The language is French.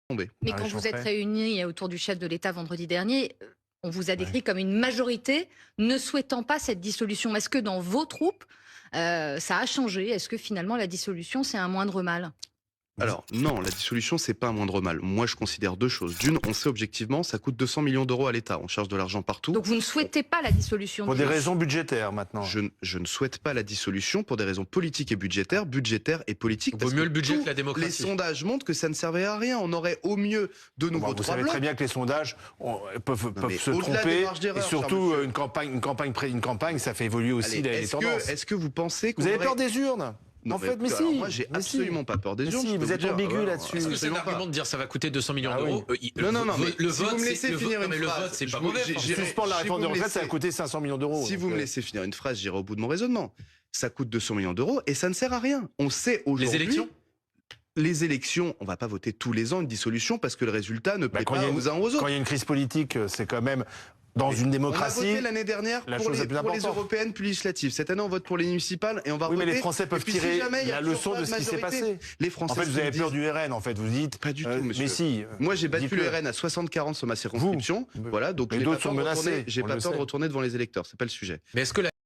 tomber. Mais Ah, quand je vous suis êtes prêt. réunis autour du chef de l'État vendredi dernier, on vous a décrit comme une majorité ne souhaitant pas cette dissolution. Est-ce que dans vos troupes, ça a changé? Est-ce que finalement la dissolution, c'est un moindre mal? Alors non, la dissolution, c'est pas un moindre mal. Moi, je considère deux choses. D'une, on sait objectivement, ça coûte 200 millions d'euros à l'État. On cherche de l'argent partout. Donc vous ne souhaitez pas la dissolution Pour du des groupe. raisons budgétaires maintenant. Je ne souhaite pas la dissolution pour des raisons politiques et budgétaires et politiques. Vaut mieux le budget tous que la démocratie. Les sondages montrent que ça ne servait à rien. On aurait au mieux de nouveaux Vous trois savez blancs. très bien que les sondages peuvent mais se au-delà des tromper. marges d'erreur, Et surtout, cher monsieur. une campagne, ça fait évoluer aussi Allez, les est-ce tendances. est-ce que vous pensez qu'on Vous avez aurait- peur des urnes? Non, En fait, mais alors si. moi, j'ai mais si. absolument pas peur des Mais urnes. si, je peux vous êtes dire. ambigu Ouais, là-dessus. Est-ce que c'est absolument l'argument pas. de dire ça va coûter 200 millions Ah d'euros Non, mais le si vous vote, me c'est- laissez le finir vote- une mais le phrase, vote, c'est je pas vous- mauvais. j'ai- franchement. Suspendre la si réforme vous des me retraites, ça a laissez- coûté 500 millions d'euros. Si vous me laissez finir une phrase, j'irai au bout de mon raisonnement. Ça coûte 200 millions d'euros et ça ne sert à rien. On sait aujourd'hui. Les élections Les élections, on va pas voter tous les ans une dissolution parce que le résultat ne plaît Quand pas il y a aux uns aux autres. Quand il y a une crise politique, c'est quand même dans une On a démocratie. voté l'année dernière la pour chose la les, plus pour les importante. européennes puis législatives. Cette année, on vote pour les municipales et on va Oui, voter. mais les Français Et peuvent puis, si tirer jamais il y a la toujours leçon pas de ce qui s'est majorité, passé. Les Français En fait, se vous avez disent- peur du RN, en fait. Vous dites. Pas du tout, monsieur. Mais si. Moi, j'ai battu dites-le. le RN à 60-40 sur ma circonscription. Vous. Voilà, donc Mais j'ai d'autres pas peur sont de menacés, retourner- j'ai on pas le peur de sait. retourner devant les électeurs. C'est pas le sujet. Mais est-ce que